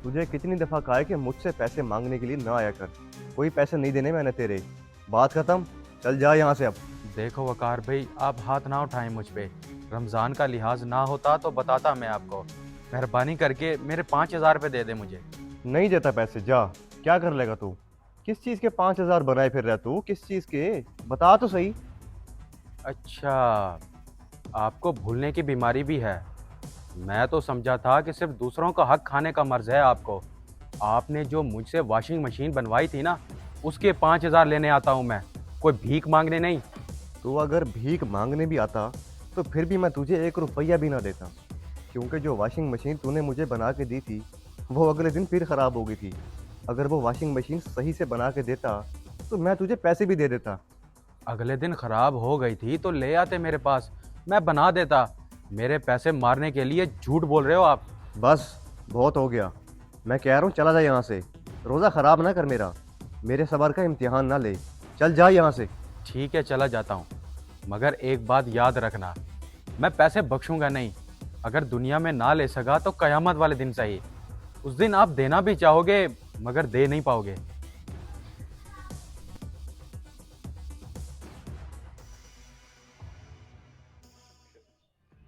तुझे कितनी दफ़ा कहा है कि मुझसे पैसे मांगने के लिए ना आया कर। कोई पैसे नहीं देने मैंने तेरे। बात खत्म। चल जा यहाँ से अब। देखो वकार भाई, आप हाथ ना उठाएं मुझ पे। रमज़ान का लिहाज ना होता तो बताता मैं आपको। मेहरबानी करके मेरे 5,000 रुपये दे दे मुझे। नहीं देता पैसे, जा। क्या कर लेगा तू? किस चीज़ के 5,000 बनाए फिर रहा तू? किस चीज़ के? बता तो सही। अच्छा, आपको भूलने की बीमारी भी है। मैं तो समझा था कि सिर्फ दूसरों का हक खाने का मर्ज है आपको। आपने जो मुझसे वॉशिंग मशीन बनवाई थी ना, उसके 5,000 लेने आता हूँ मैं, कोई भीख मांगने नहीं। तो अगर भीख मांगने भी आता तो फिर भी मैं तुझे 1 रुपया भी ना देता, क्योंकि जो वॉशिंग मशीन तूने मुझे बना के दी थी वो अगले दिन फिर ख़राब हो गई थी। अगर वो वॉशिंग मशीन सही से बना के देता तो मैं तुझे पैसे भी दे देता। अगले दिन खराब हो गई थी तो ले आते मेरे पास, मैं बना देता। मेरे पैसे मारने के लिए झूठ बोल रहे हो आप। बस, बहुत हो गया। मैं कह रहा हूँ चला जा यहाँ से। रोज़ा ख़राब ना कर मेरा। मेरे सब्र का इम्तिहान ना ले। चल जा यहाँ से। ठीक है, चला जाता हूँ, मगर एक बात याद रखना, मैं पैसे बख्शूंगा नहीं। अगर दुनिया में ना ले सका तो कयामत वाले दिन सही। उस दिन आप देना भी चाहोगे मगर दे नहीं पाओगे।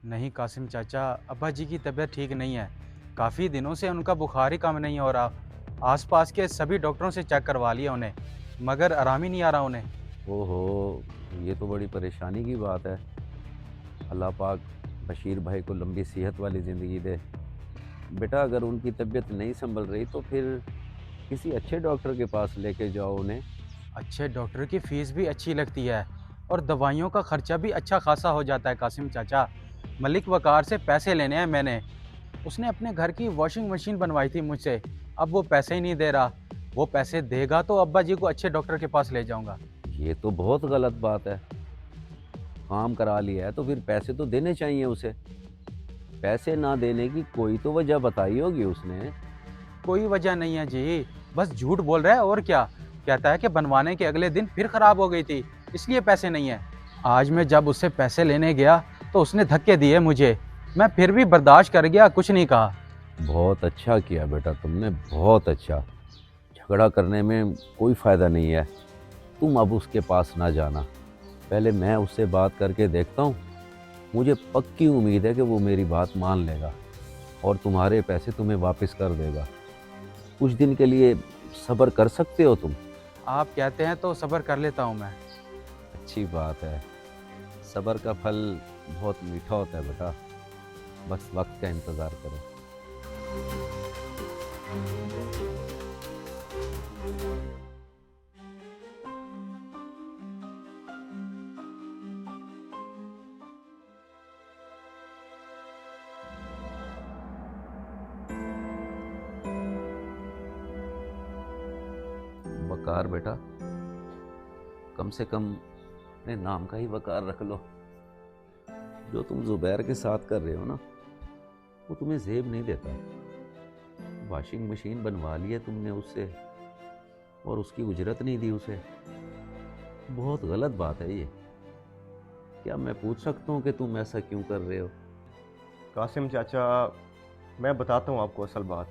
नहीं कासिम चाचा, अब्बा जी की तबीयत ठीक नहीं है। काफ़ी दिनों से उनका बुखार ही कम नहीं हो रहा। आसपास के सभी डॉक्टरों से चेक करवा लिया उन्हें, मगर आराम ही नहीं आ रहा उन्हें। ओहो, ये तो बड़ी परेशानी की बात है। अल्लाह पाक बशीर भाई को लंबी सेहत वाली ज़िंदगी दे। बेटा, अगर उनकी तबीयत नहीं संभल रही तो फिर किसी अच्छे डॉक्टर के पास लेके जाओ उन्हें। अच्छे डॉक्टर की फीस भी अच्छी लगती है और दवाइयों का खर्चा भी अच्छा खासा हो जाता है कासिम चाचा। मलिक वकार से पैसे लेने हैं मैंने। उसने अपने घर की वॉशिंग मशीन बनवाई थी मुझसे। अब वो पैसे ही नहीं दे रहा। वो पैसे देगा तो अब्बा जी को अच्छे डॉक्टर के पास ले जाऊंगा। ये तो बहुत गलत बात है। काम करा लिया है तो फिर पैसे तो देने चाहिए उसे। पैसे ना देने की कोई तो वजह बताई होगी उसने। कोई वजह नहीं है जी, बस झूठ बोल रहा है और क्या। कहता है कि बनवाने के अगले दिन फिर खराब हो गई थी, इसलिए पैसे नहीं है। आज मैं जब उससे पैसे लेने गया तो उसने धक्के दिए मुझे। मैं फिर भी बर्दाश्त कर गया, कुछ नहीं कहा। बहुत अच्छा किया बेटा, तुमने बहुत अच्छा। झगड़ा करने में कोई फ़ायदा नहीं है। तुम अब उसके पास ना जाना। पहले मैं उससे बात करके देखता हूँ। मुझे पक्की उम्मीद है कि वो मेरी बात मान लेगा और तुम्हारे पैसे तुम्हें वापस कर देगा। कुछ दिन के लिए सब्र कर सकते हो तुम। आप कहते हैं तो सब्र कर लेता हूँ मैं। अच्छी बात है। सब्र का फल बहुत मीठा होता है बेटा। बस वक्त का इंतज़ार करो। वकार बेटा, कम से कम अपने नाम का ही वकार रख लो। जो तुम जुबैर के साथ कर रहे हो ना, वो तुम्हें जेब नहीं देता। वॉशिंग मशीन बनवा ली है तुमने उससे और उसकी उजरत नहीं दी उसे। बहुत गलत बात है ये। क्या मैं पूछ सकता हूँ कि तुम ऐसा क्यों कर रहे हो? कासिम चाचा, मैं बताता हूँ आपको असल बात।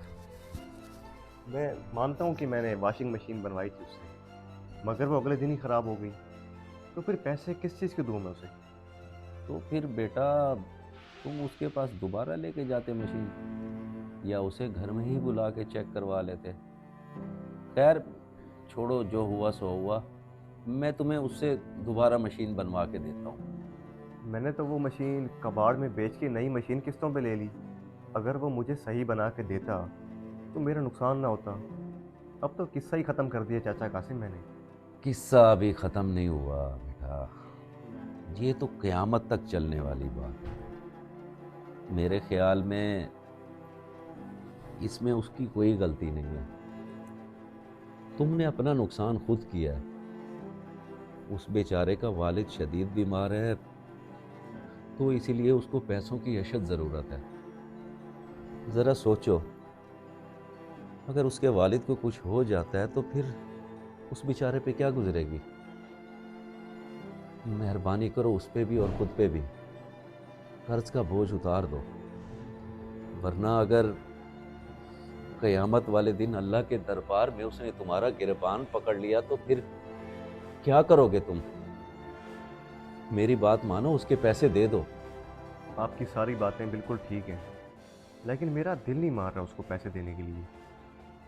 मैं मानता हूँ कि मैंने वॉशिंग मशीन बनवाई थी उससे, मगर वो अगले दिन ही ख़राब हो गई। तो फिर पैसे किस चीज़ के दूँ मैं उसे? तो फिर बेटा, तुम उसके पास दोबारा लेके जाते मशीन, या उसे घर में ही बुला के चेक करवा लेते। खैर, छोड़ो, जो हुआ सो हुआ। मैं तुम्हें उससे दोबारा मशीन बनवा के देता हूँ। मैंने तो वो मशीन कबाड़ में बेच के नई मशीन किस्तों पे ले ली। अगर वो मुझे सही बना के देता तो मेरा नुकसान ना होता। अब तो किस्सा ही ख़त्म कर दिया चाचा कासिम मैंने। किस्सा अभी ख़त्म नहीं हुआ बेटा। ये तो क़यामत तक चलने वाली बात है। मेरे ख्याल में इसमें उसकी कोई गलती नहीं है। तुमने अपना नुकसान खुद किया है। उस बेचारे का वालिद शदीद बीमार है, तो इसीलिए उसको पैसों की अशद ज़रूरत है। ज़रा सोचो, अगर उसके वालिद को कुछ हो जाता है तो फिर उस बेचारे पे क्या गुजरेगी? मेहरबानी करो, उस पे भी और खुद पे भी। कर्ज का बोझ उतार दो, वरना अगर क़यामत वाले दिन अल्लाह के दरबार में उसने तुम्हारा गिरबान पकड़ लिया तो फिर क्या करोगे तुम? मेरी बात मानो, उसके पैसे दे दो। आपकी सारी बातें बिल्कुल ठीक हैं, लेकिन मेरा दिल नहीं मान रहा उसको पैसे देने के लिए,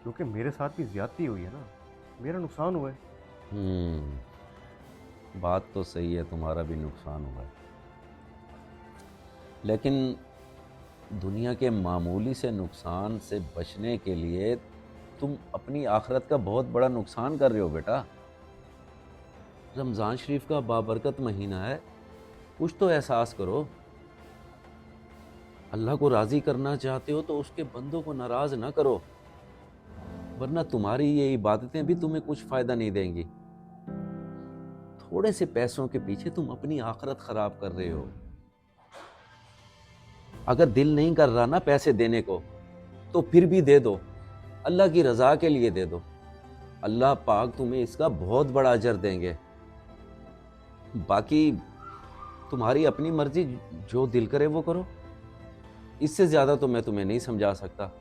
क्योंकि मेरे साथ भी ज़्यादती हुई है ना, मेरा नुकसान हुआ है। बात तो सही है, तुम्हारा भी नुकसान हुआ है, लेकिन दुनिया के मामूली से नुकसान से बचने के लिए तुम अपनी आखिरत का बहुत बड़ा नुकसान कर रहे हो बेटा। रमज़ान शरीफ का बाबरकत महीना है, कुछ तो एहसास करो। अल्लाह को राज़ी करना चाहते हो तो उसके बंदों को नाराज़ ना करो, वरना तुम्हारी ये इबादतें भी तुम्हें कुछ फ़ायदा नहीं देंगी। थोड़े से पैसों के पीछे तुम अपनी आखिरत ख़राब कर रहे हो। अगर दिल नहीं कर रहा ना पैसे देने को, तो फिर भी दे दो, अल्लाह की रज़ा के लिए दे दो। अल्लाह पाक तुम्हें इसका बहुत बड़ा अजर देंगे। बाकी तुम्हारी अपनी मर्जी, जो दिल करे वो करो। इससे ज़्यादा तो मैं तुम्हें नहीं समझा सकता,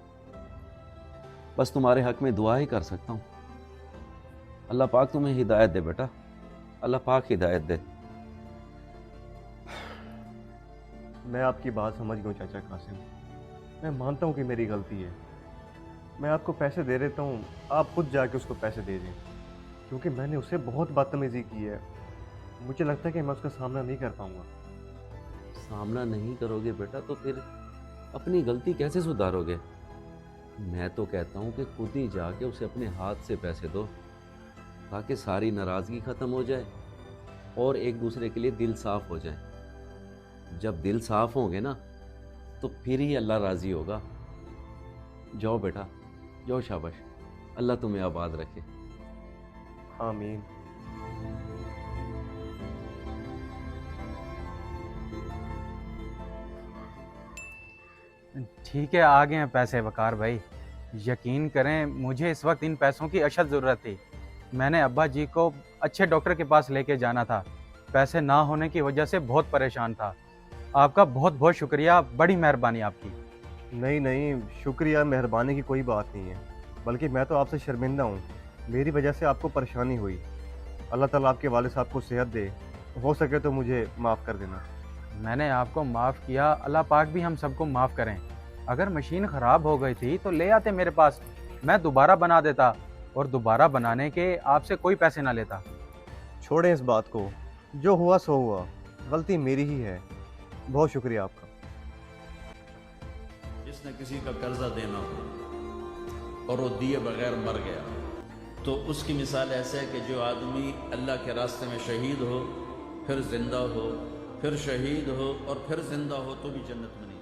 बस तुम्हारे हक में दुआ ही कर सकता हूँ। अल्लाह पाक तुम्हें हिदायत दे बेटा, अल्लाह पाक हिदायत दे। मैं आपकी बात समझ गया हूँ चाचा कासिम, मैं मानता हूँ कि मेरी गलती है। मैं आपको पैसे दे देता हूँ, आप खुद जाके उसको पैसे दे दें, क्योंकि मैंने उससे बहुत बदतमीज़ी की है। मुझे लगता है कि मैं उसका सामना नहीं कर पाऊँगा। सामना नहीं करोगे बेटा तो फिर अपनी गलती कैसे सुधारोगे? मैं तो कहता हूँ कि खुद ही जाके उसे अपने हाथ से पैसे दो, ताकि सारी नाराज़गी ख़त्म हो जाए और एक दूसरे के लिए दिल साफ़ हो जाए। जब दिल साफ़ होंगे ना, तो फिर ही अल्लाह राज़ी होगा। जाओ बेटा, जाओ, शाबाश, अल्लाह तुम्हें आबाद रखे। आमीन। ठीक है, आ गए हैं पैसे वकार भाई। यकीन करें, मुझे इस वक्त इन पैसों की अशद ज़रूरत थी। मैंने अब्बा जी को अच्छे डॉक्टर के पास लेके जाना था, पैसे ना होने की वजह से बहुत परेशान था। आपका बहुत बहुत शुक्रिया, बड़ी मेहरबानी आपकी। नहीं नहीं, शुक्रिया मेहरबानी की कोई बात नहीं है, बल्कि मैं तो आपसे शर्मिंदा हूँ। मेरी वजह से आपको परेशानी हुई। अल्लाह ताला आपके वालिद साहब को सेहत दे, हो सके तो मुझे माफ़ कर देना। मैंने आपको माफ़ किया, अल्लाह पाक भी हम सबको माफ़ करें। अगर मशीन ख़राब हो गई थी तो ले आते मेरे पास, मैं दोबारा बना देता, और दोबारा बनाने के आपसे कोई पैसे ना लेता। छोड़ें इस बात को, जो हुआ सो हुआ, गलती मेरी ही है। बहुत शुक्रिया आपका। जिसने किसी का कर्जा देना हो और वो दिए बगैर मर गया, तो उसकी मिसाल ऐसे है कि जो आदमी अल्लाह के रास्ते में शहीद हो, फिर जिंदा हो, फिर शहीद हो और फिर जिंदा हो, तो भी जन्नत में नहीं